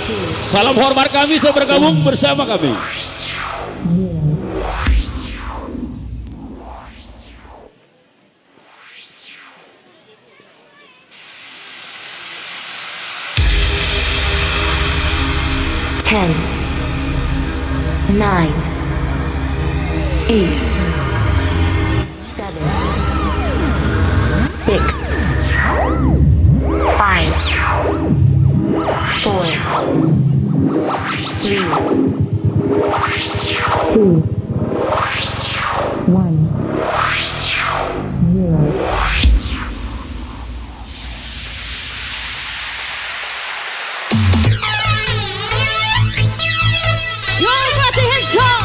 Salam hormat kami sudah bergabung bersama kami. Ten, 9, 8, 7, 6, 5, 4, 3, 2, 1, 0. Your hands up.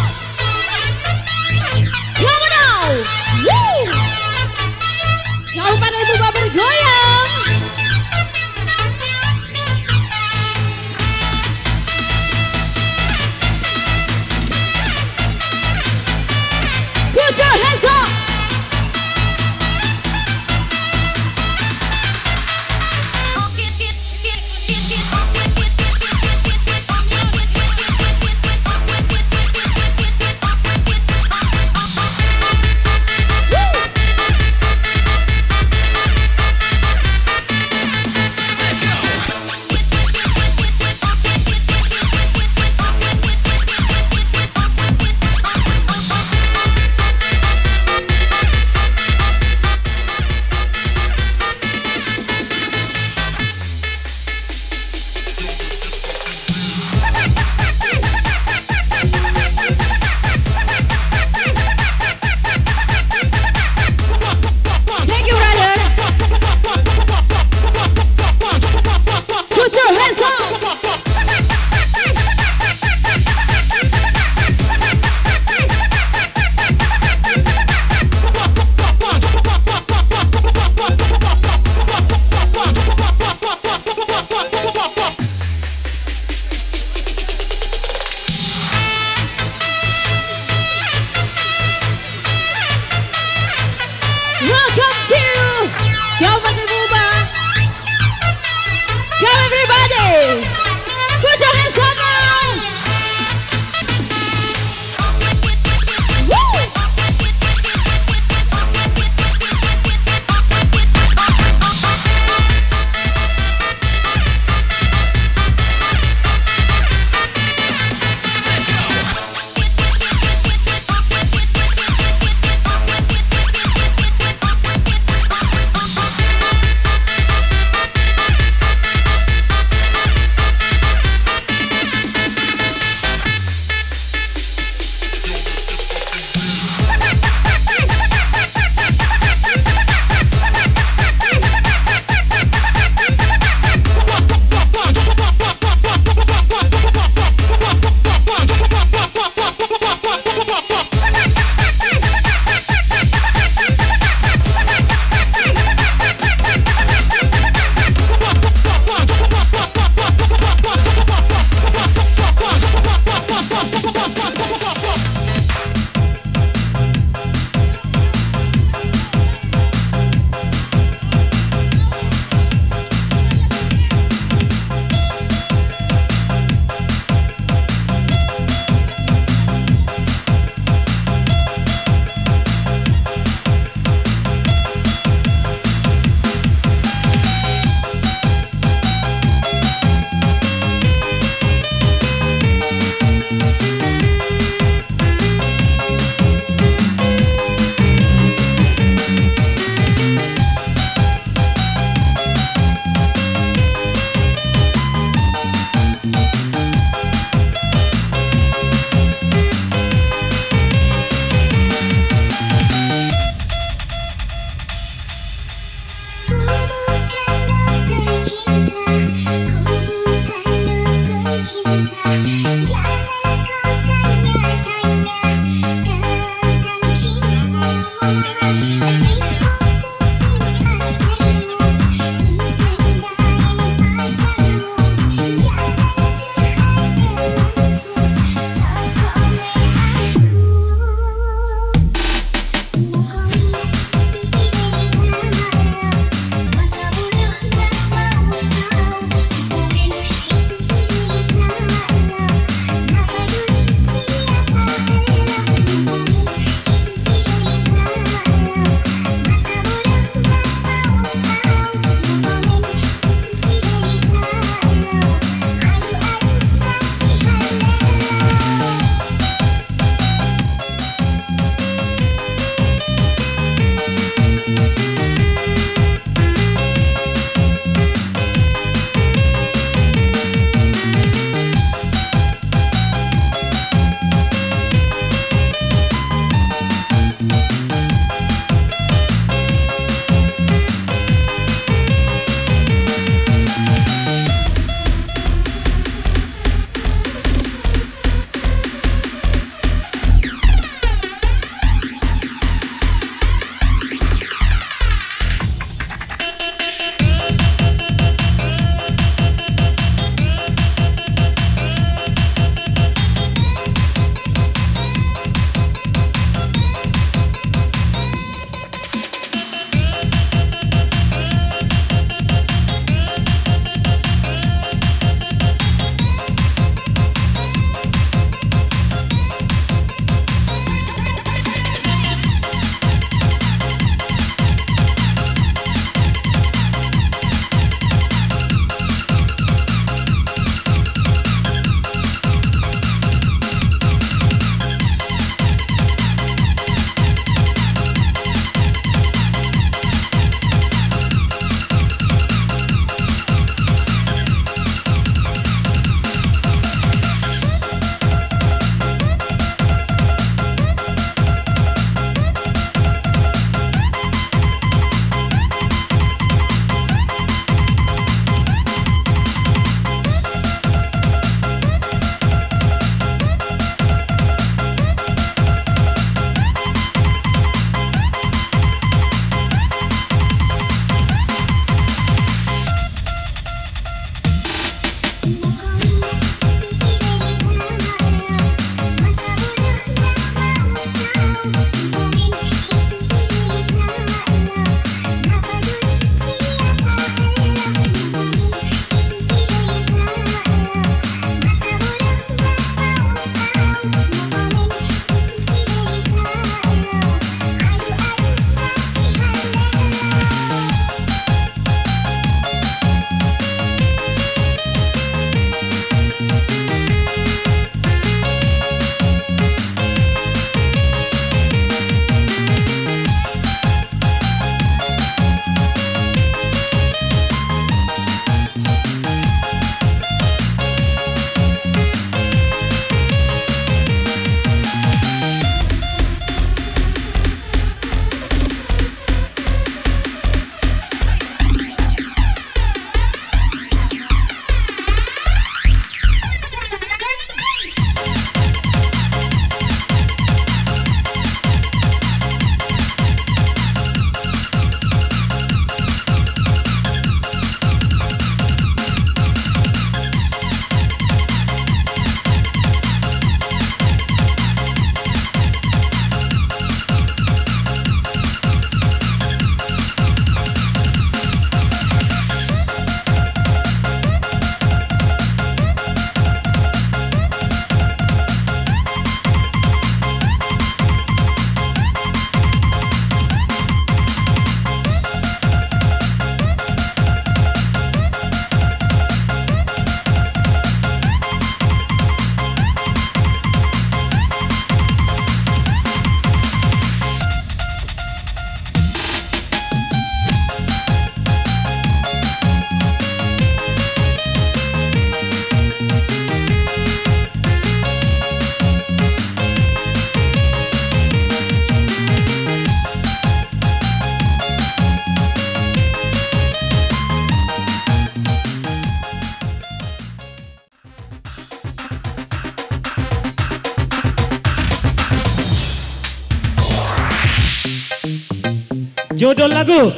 Judul lagu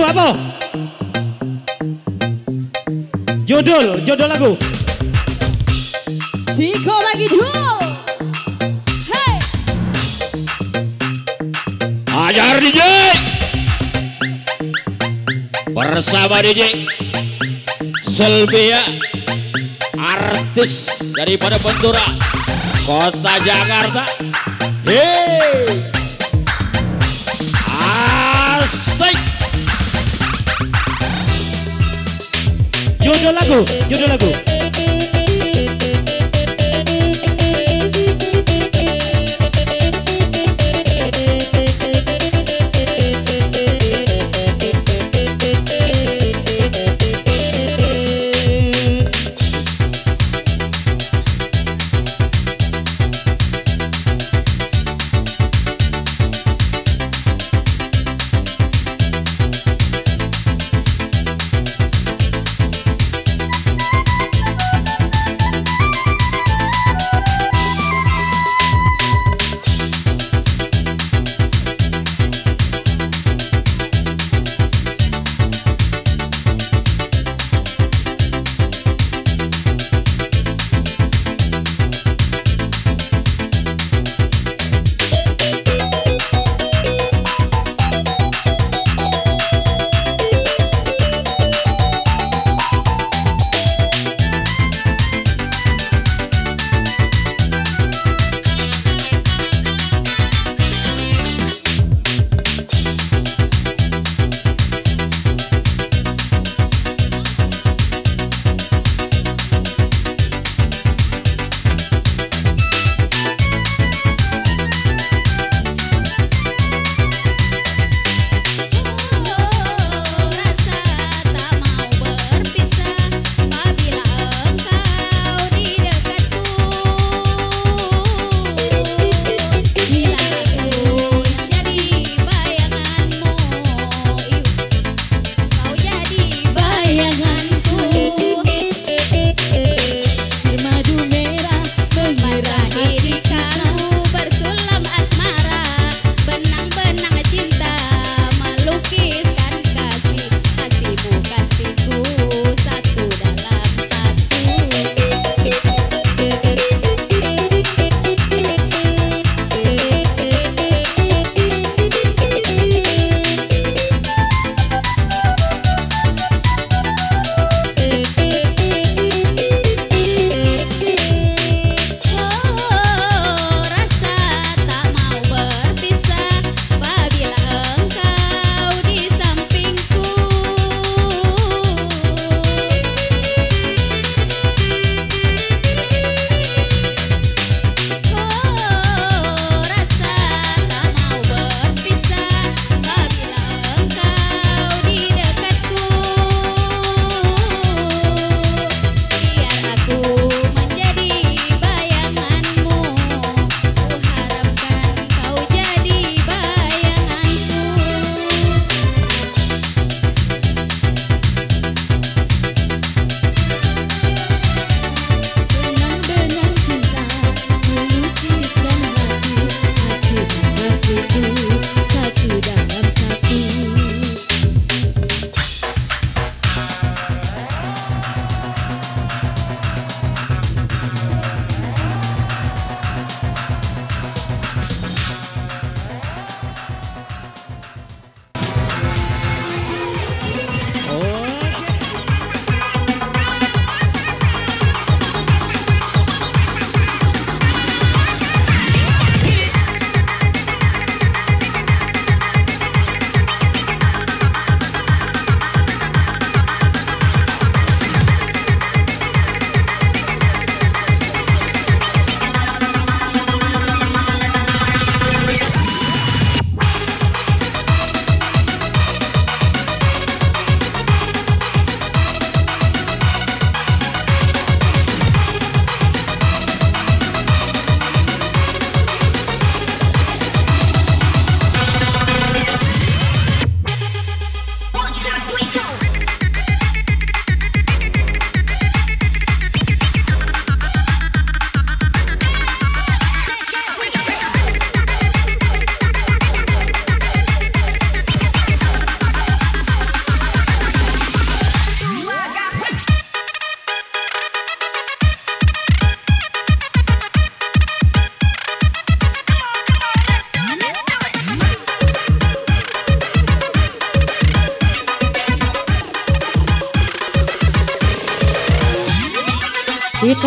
apa? Judul lagu. Siko bagi dulu. Hey. Ajar DJ bersama DJ Selbia, artis daripada Bentura Kota Jakarta. Hei, asik. Judul lagu.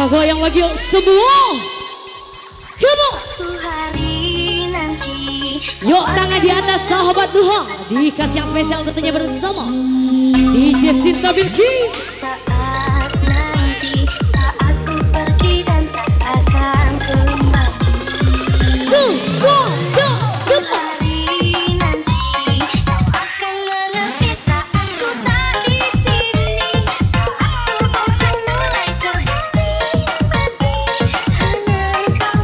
Kita goyang lagi yuk semua. Come on. Yuk tangan di atas sahabat Duha. Dikasih yang spesial tentunya bersama DJ Sinta Bilkis. Saat nanti, saat ku pergi dan tak akan kembali. Semua, go, go. Hari nanti, kau akan mengerti saat ku tak di sini. Saat ku akan mulai terhenti dengan kau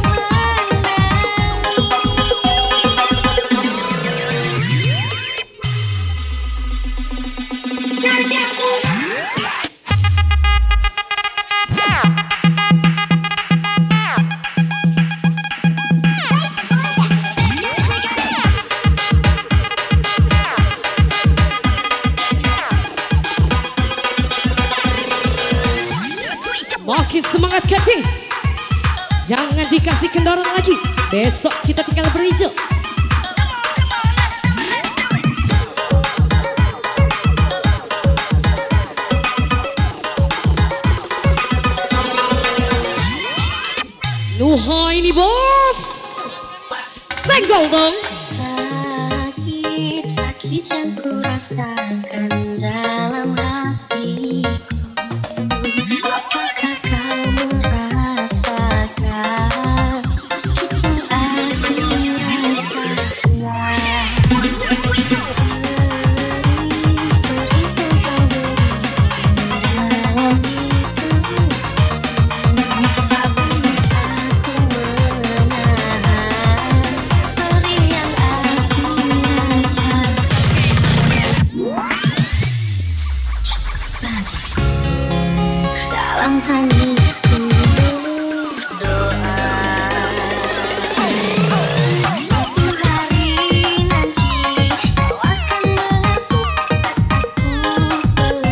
Makin semangat Kati. Jangan dikasih kendorong lagi. Besok kita tinggal berhijau. Duha ini bos. Senggol dong. sakit, sakit yang ku rasakan dalam hati. Apakah kau merasakan sakit yang aku rasakan? Dalam tangisku doa suatu hari nanti kau akan mengerti saat aku pergi.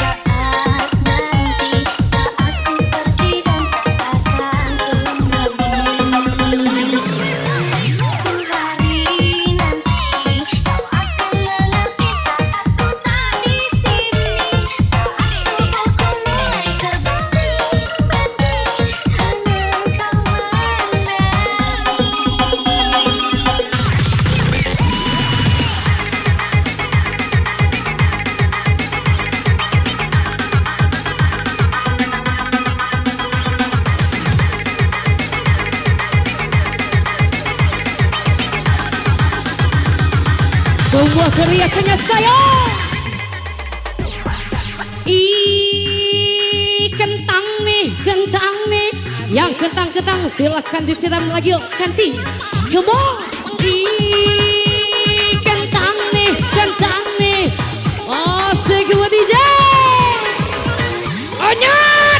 Saat nanti saat ku pergi dan tak akan kembali. Suatu hari nanti kau akan mengerti saat ku tak di sini. Semua teriakannya saya. Kentang nih. Yang kentang-kentang silahkan disiram lagi yuk Kanti. Come on. Kentang nih. Oh, segera DJ. Onyat.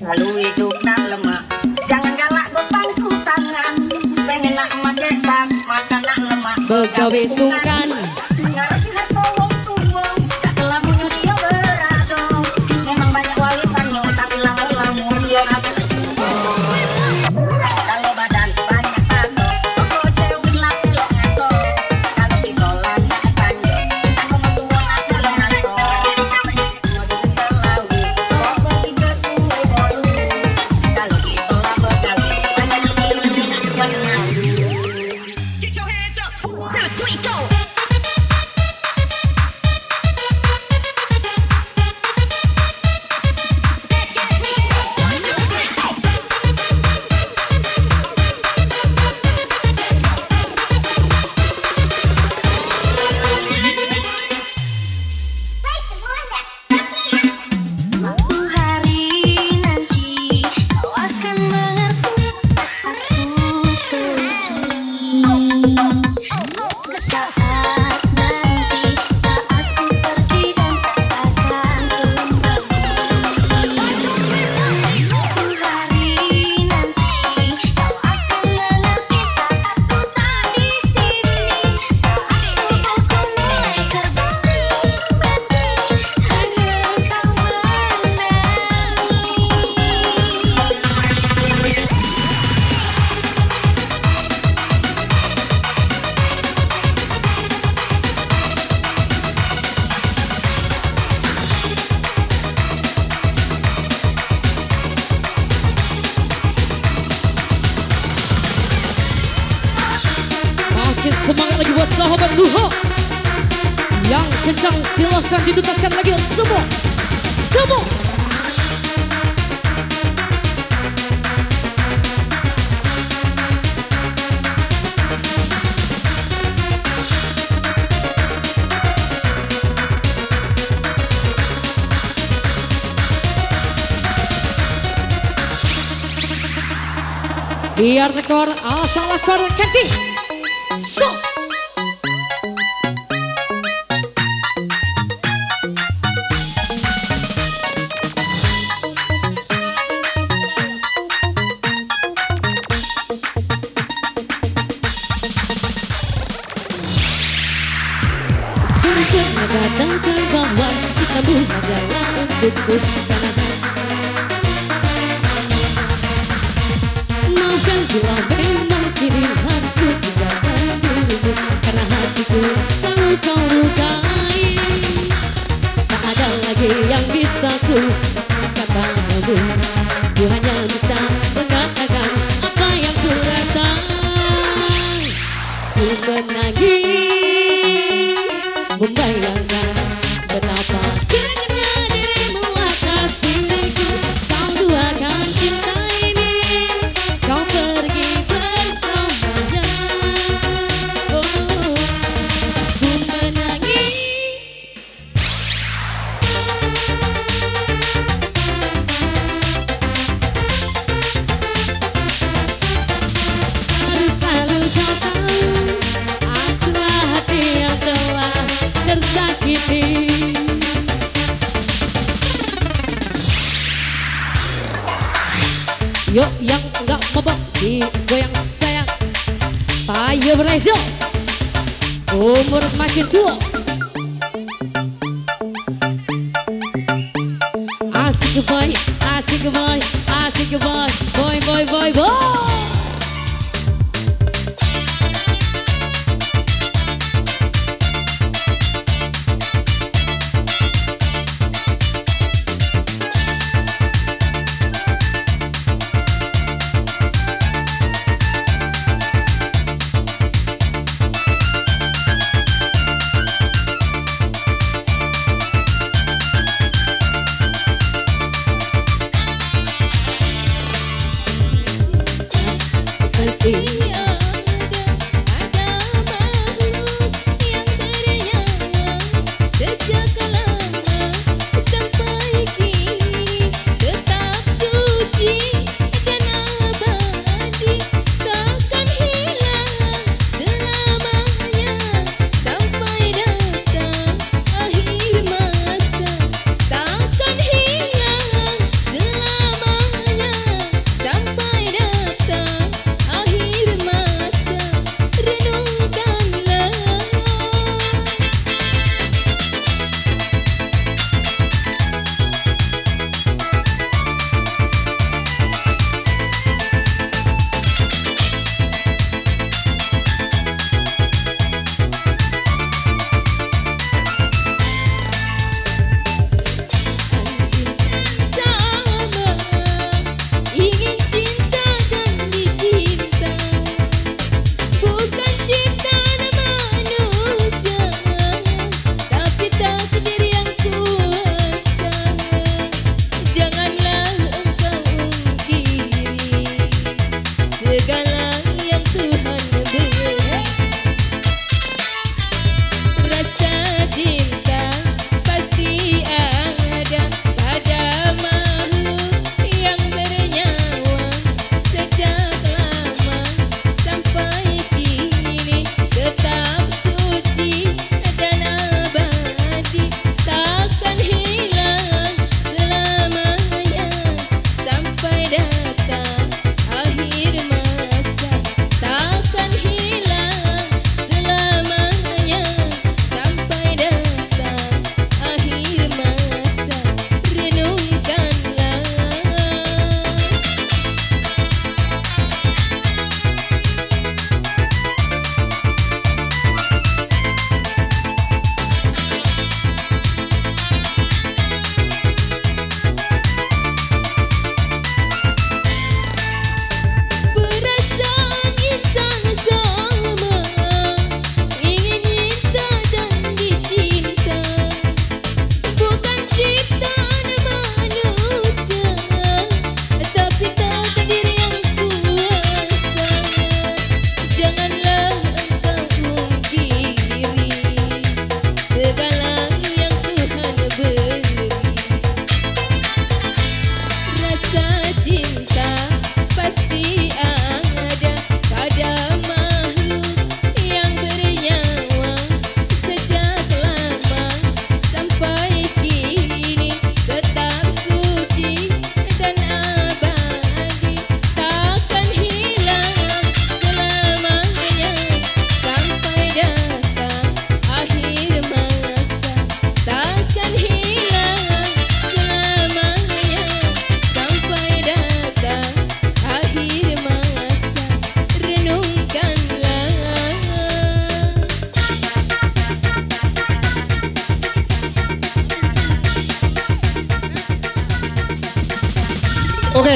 Lalu hidup tak lemah, jangan galak bebangku tangan. Pengen nak magetan, makan nak lemak. Begawe sungkan. Ngarep harta wong tua, tak kelamunya dia berado. Memang banyak walitannya, tapi lamun dia apa? Kalau badan banyak tato, kok cewek laki lo ngato. Kalau ditolan tak panjang, aku mentua aku lenganto. Mau diterlalu, bobo tiga kue bolu. Kalau ditolan begawi, banyak Get your hands up, 3, go. Suatu hari nanti kau akan mengerti saat aku pergi. Saat nanti saat ku pergi dan tak akan kembali, ku lari nanti kau akan mengerti saat ku tak di sini. Saat tubuhku mulai terbaring-baring hanya kau Makin semangat lagi buat sahabat Luha. Yang kencang silahkan ditutaskan lagi semua. Semua. Biar tekor asal lekor kaki. So. Surga datang ke bawah, kita buka jalan untukku karena maafkan bila memang kini harus tinggalkan dirimu, karena hatiku selalu kau lukai. Tak ada lagi yang bisa ku katamu, ku hanya bisa mengatakan apa yang ku rasa. Ku menangis membayangkan betapa kiranya dirimu atas diriku. Kau duakan cinta ini, kau pergi bersamanya. Oh, ku menangis. Harus selalu kau tahu, akulah hati yang telah tersakiti. Yuk yang enggak mabok digoyang sayang, payo berejo, umur makin tua. Asik boy, asik boy, asik boy, boy boy boy boy.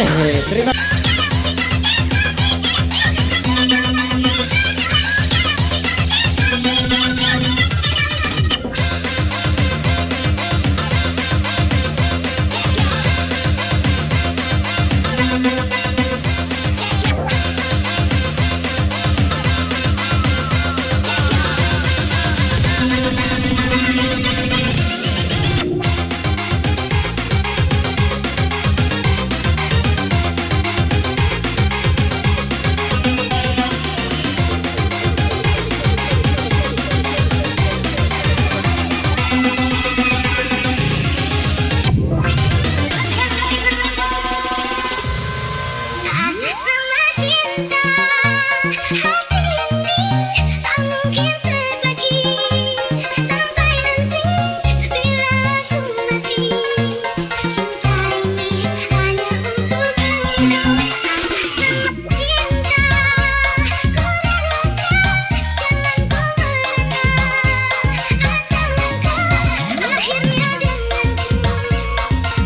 Terima Atas nama cinta, hati ini tak mungkin terbagi sampai nanti bila aku mati. Cinta ini hanya untuk engkau. Atas nama cinta, ku relakan jalan ku merendah. Asal engkau akhirnya denganku,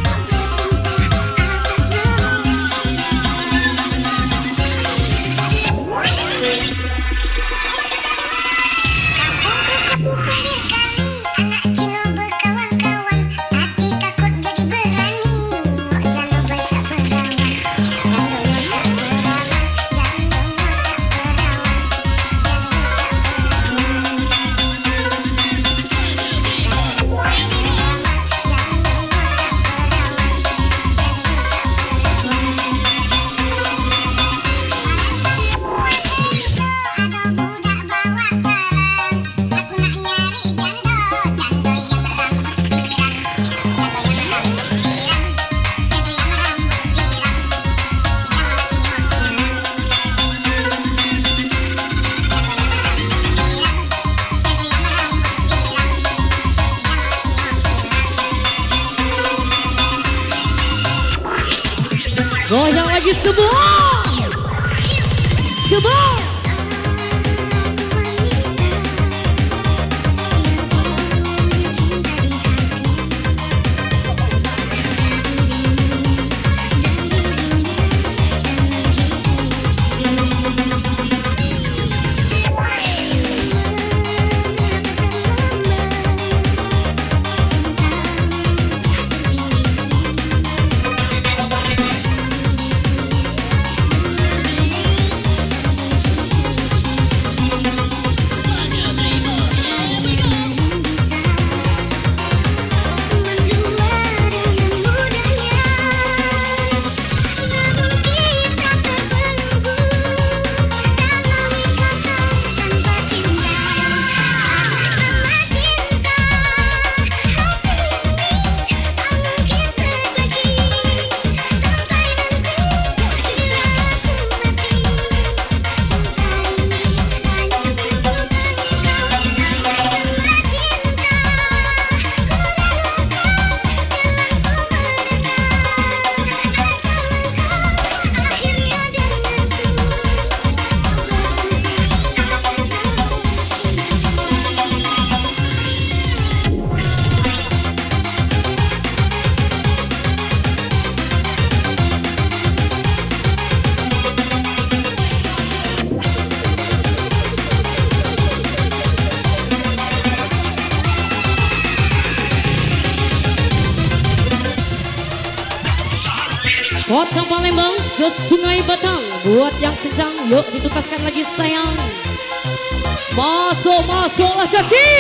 ku bersumpah atas nama. Anak kilo berkawan-kawan, hati takut jadi berani. Mau jangan baca perawan, ada budak bawa parang, aku nak nyari jando, jando yang rambut pirang, jando yang rambut pirang, jando yang rambut pirang, yang lakinya pirang, jando yang rambut pirang, Goyang lagi semua. Coba. Kota Palembang ke Sungai Batang. Buat yang kencang, yuk ditutaskan lagi sayang. Masuk-masuklah kaki.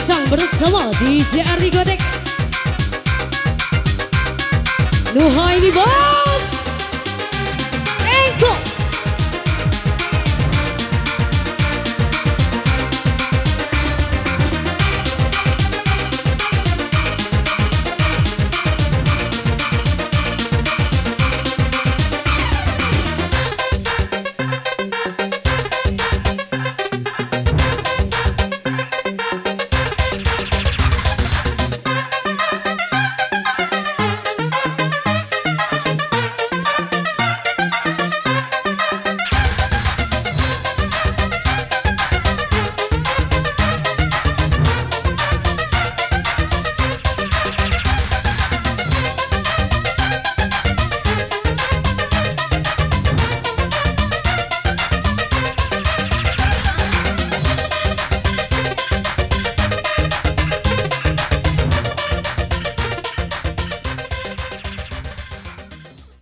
kencang bersama DJ Ardi Godek. Nuha ini bos.